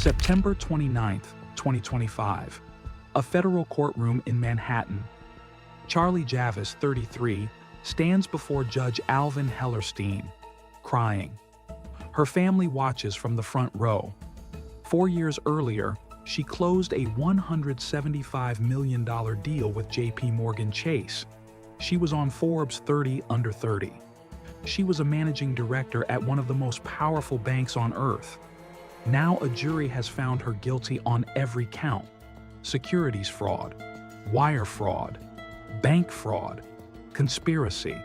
September 29, 2025. A federal courtroom in Manhattan. Charlie Javice, 33, stands before Judge Alvin Hellerstein, crying. Her family watches from the front row. 4 years earlier, she closed a $175 million deal with JPMorgan Chase. She was on Forbes 30 Under 30. She was a managing director at one of the most powerful banks on earth. Now a jury has found her guilty on every count: securities fraud, wire fraud, bank fraud, conspiracy.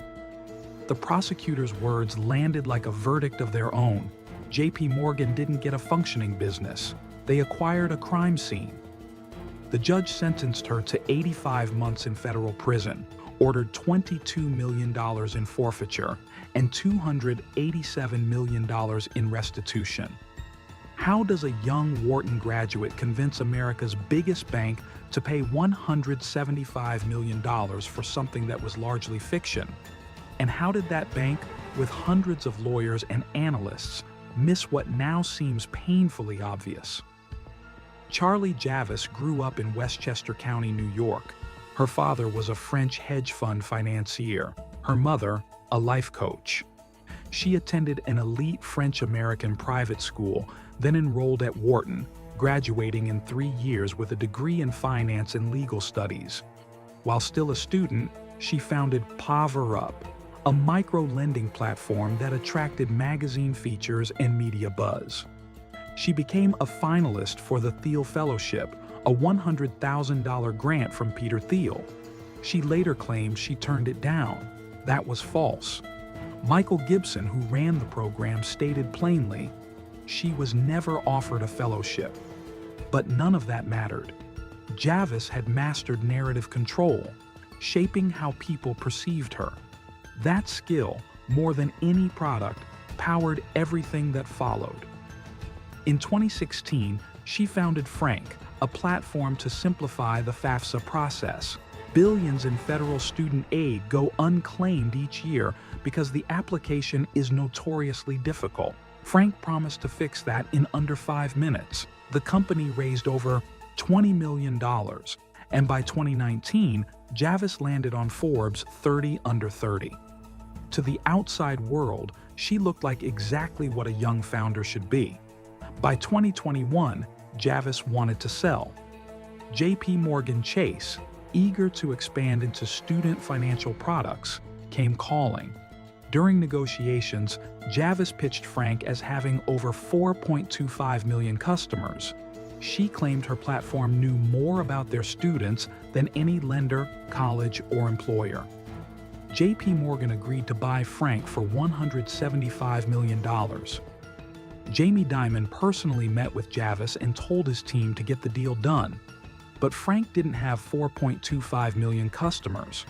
The prosecutor's words landed like a verdict of their own. JPMorgan didn't get a functioning business. They acquired a crime scene. The judge sentenced her to 85 months in federal prison, ordered $22 million in forfeiture, and $287 million in restitution. How does a young Wharton graduate convince America's biggest bank to pay $175 million for something that was largely fiction? And how did that bank, with hundreds of lawyers and analysts, miss what now seems painfully obvious? Charlie Javice grew up in Westchester County, New York. Her father was a French hedge fund financier, her mother, a life coach. She attended an elite French-American private school, then enrolled at Wharton, graduating in 3 years with a degree in finance and legal studies. While still a student, she founded PowerUp, a micro-lending platform that attracted magazine features and media buzz. She became a finalist for the Thiel Fellowship, a $100,000 grant from Peter Thiel. She later claimed she turned it down. That was false. Michael Gibson, who ran the program, stated plainly, she was never offered a fellowship. But none of that mattered. Javice had mastered narrative control, shaping how people perceived her. That skill, more than any product, powered everything that followed. In 2016, she founded Frank, a platform to simplify the FAFSA process. Billions in federal student aid go unclaimed each year because the application is notoriously difficult. Frank promised to fix that in under 5 minutes. The company raised over $20 million, and by 2019, Javice landed on Forbes 30 Under 30. To the outside world, she looked like exactly what a young founder should be. By 2021, Javice wanted to sell. JPMorgan Chase, eager to expand into student financial products, came calling. During negotiations, Javice pitched Frank as having over 4.25 million customers. She claimed her platform knew more about their students than any lender, college, or employer. JPMorgan agreed to buy Frank for $175 million. Jamie Dimon personally met with Javice and told his team to get the deal done. But Frank didn't have 4.25 million customers.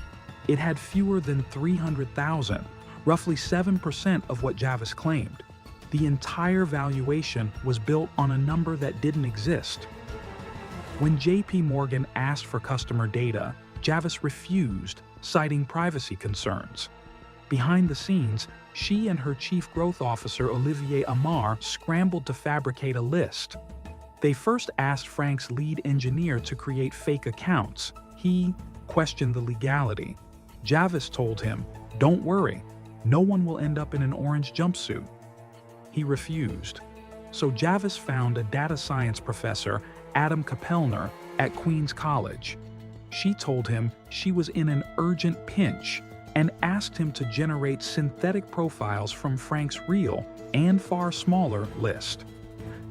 It had fewer than 300,000, roughly 7% of what Javice claimed. The entire valuation was built on a number that didn't exist. When JPMorgan asked for customer data, Javice refused, citing privacy concerns. Behind the scenes, she and her chief growth officer Olivier Amar scrambled to fabricate a list. They first asked Frank's lead engineer to create fake accounts. He questioned the legality. Javice told him, "Don't worry, no one will end up in an orange jumpsuit." He refused. So Javice found a data science professor, Adam Kapellner, at Queens College. She told him she was in an urgent pinch and asked him to generate synthetic profiles from Frank's real and far smaller list.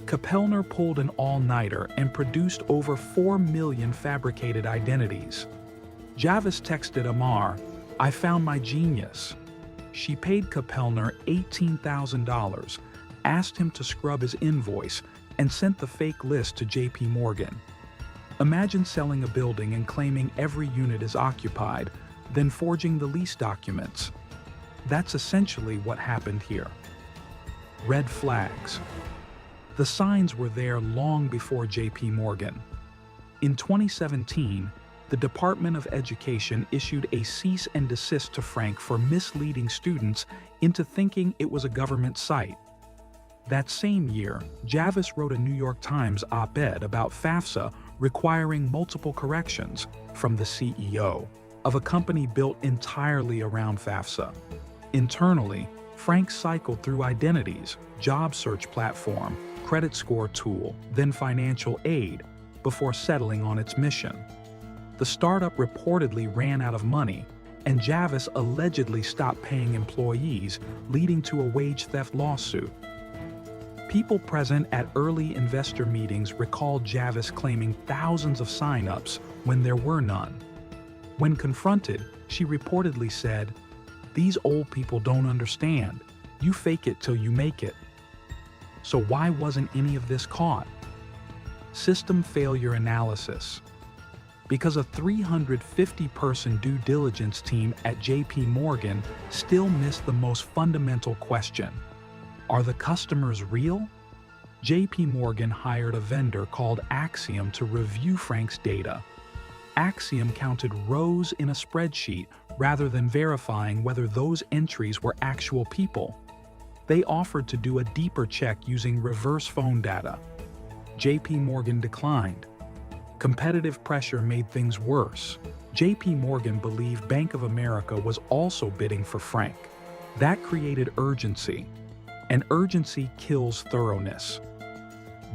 Kapellner pulled an all-nighter and produced over 4 million fabricated identities. Javice texted Amar, "I found my genius." She paid Kapellner $18,000, asked him to scrub his invoice, and sent the fake list to JPMorgan. Imagine selling a building and claiming every unit is occupied, then forging the lease documents. That's essentially what happened here. Red flags. The signs were there long before JPMorgan. In 2017, the Department of Education issued a cease and desist to Frank for misleading students into thinking it was a government site. That same year, Javice wrote a New York Times op-ed about FAFSA requiring multiple corrections from the CEO of a company built entirely around FAFSA. Internally, Frank cycled through identities, job search platform, credit score tool, then financial aid, before settling on its mission. The startup reportedly ran out of money, and Javice allegedly stopped paying employees, leading to a wage theft lawsuit. People present at early investor meetings recalled Javice claiming thousands of sign-ups when there were none. When confronted, she reportedly said, "These old people don't understand. You fake it till you make it." So why wasn't any of this caught? System failure analysis. Because a 350-person due diligence team at JPMorgan still missed the most fundamental question. Are the customers real? JPMorgan hired a vendor called Axiom to review Frank's data. Axiom counted rows in a spreadsheet rather than verifying whether those entries were actual people. They offered to do a deeper check using reverse phone data. JPMorgan declined. Competitive pressure made things worse. JPMorgan believed Bank of America was also bidding for Frank. That created urgency, and urgency kills thoroughness.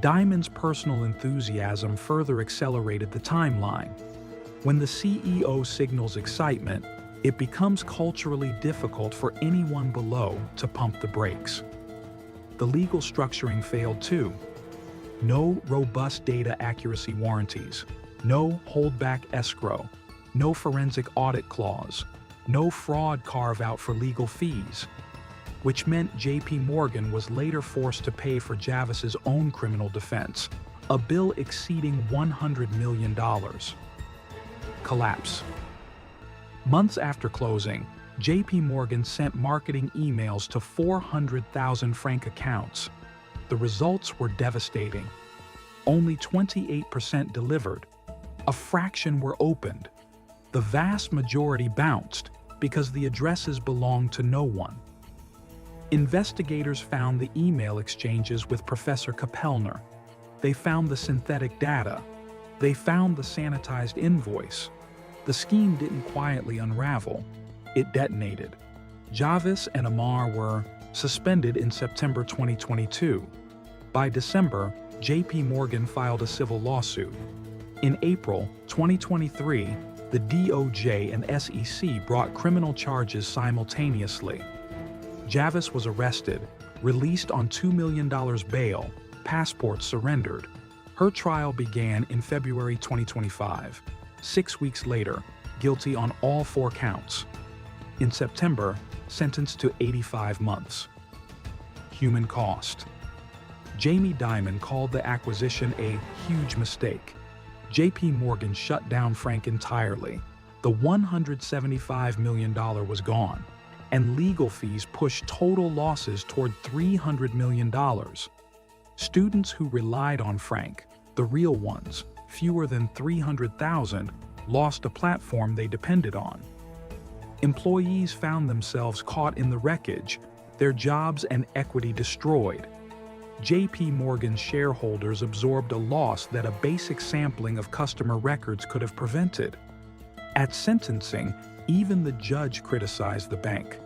Diamond's personal enthusiasm further accelerated the timeline. When the CEO signals excitement, it becomes culturally difficult for anyone below to pump the brakes. The legal structuring failed too. No robust data accuracy warranties, no holdback escrow, no forensic audit clause, no fraud carve-out for legal fees, which meant JPMorgan was later forced to pay for Javice's own criminal defense, a bill exceeding $100 million. Collapse. Months after closing, JPMorgan sent marketing emails to 400,000 Frank accounts. The results were devastating. Only 28% delivered. A fraction were opened. The vast majority bounced because the addresses belonged to no one. Investigators found the email exchanges with Professor Kapellner. They found the synthetic data. They found the sanitized invoice. The scheme didn't quietly unravel. It detonated. Javice and Amar were suspended in September 2022. By December, JPMorgan filed a civil lawsuit. In April 2023, the DOJ and SEC brought criminal charges simultaneously. Javice was arrested, released on $2 million bail, passports surrendered. Her trial began in February 2025. 6 weeks later, guilty on all 4 counts. In September, sentenced to 85 months. Human cost. Jamie Dimon called the acquisition a huge mistake. JPMorgan shut down Frank entirely. The $175 million was gone, and legal fees pushed total losses toward $300 million. Students who relied on Frank, the real ones, fewer than 300,000, lost a platform they depended on. Employees found themselves caught in the wreckage, their jobs and equity destroyed. JPMorgan shareholders absorbed a loss that a basic sampling of customer records could have prevented. At sentencing, even the judge criticized the bank.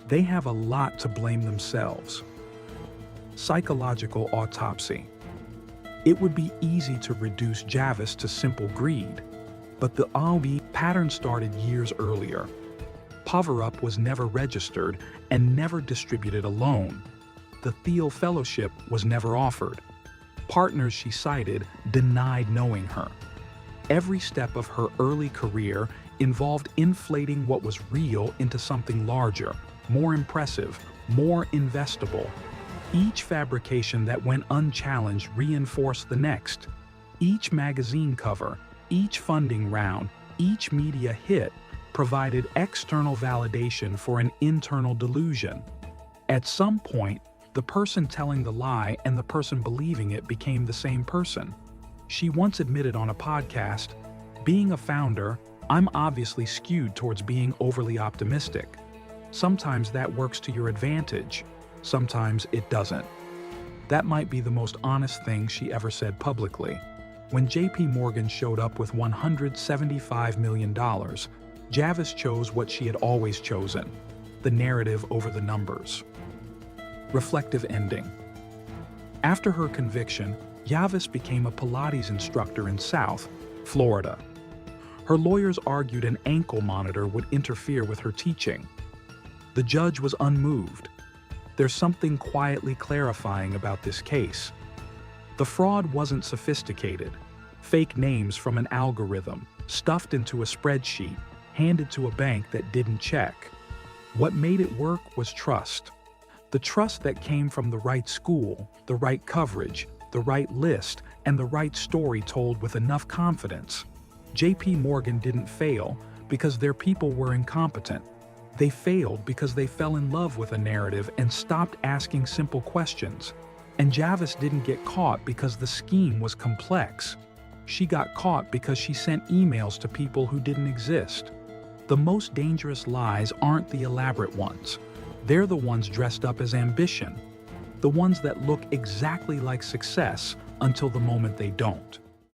They have a lot to blame themselves. Psychological autopsy. It would be easy to reduce Javice to simple greed, but the AOB pattern started years earlier. Power-up was never registered and never distributed a loan. The Thiel Fellowship was never offered. Partners she cited denied knowing her. Every step of her early career involved inflating what was real into something larger, more impressive, more investable. Each fabrication that went unchallenged reinforced the next. Each magazine cover, each funding round, each media hit provided external validation for an internal delusion. At some point, the person telling the lie and the person believing it became the same person. She once admitted on a podcast, "Being a founder, I'm obviously skewed towards being overly optimistic. Sometimes that works to your advantage, sometimes it doesn't." That might be the most honest thing she ever said publicly. When JPMorgan showed up with $175 million, Javice chose what she had always chosen: the narrative over the numbers. Reflective ending. After her conviction, Javice became a Pilates instructor in South Florida. Her lawyers argued an ankle monitor would interfere with her teaching. The judge was unmoved. There's something quietly clarifying about this case. The fraud wasn't sophisticated. Fake names from an algorithm, stuffed into a spreadsheet, handed to a bank that didn't check. What made it work was trust. The trust that came from the right school, the right coverage, the right list, and the right story told with enough confidence. JPMorgan didn't fail because their people were incompetent. They failed because they fell in love with a narrative and stopped asking simple questions. And Javice didn't get caught because the scheme was complex. She got caught because she sent emails to people who didn't exist. The most dangerous lies aren't the elaborate ones. They're the ones dressed up as ambition. The ones that look exactly like success until the moment they don't.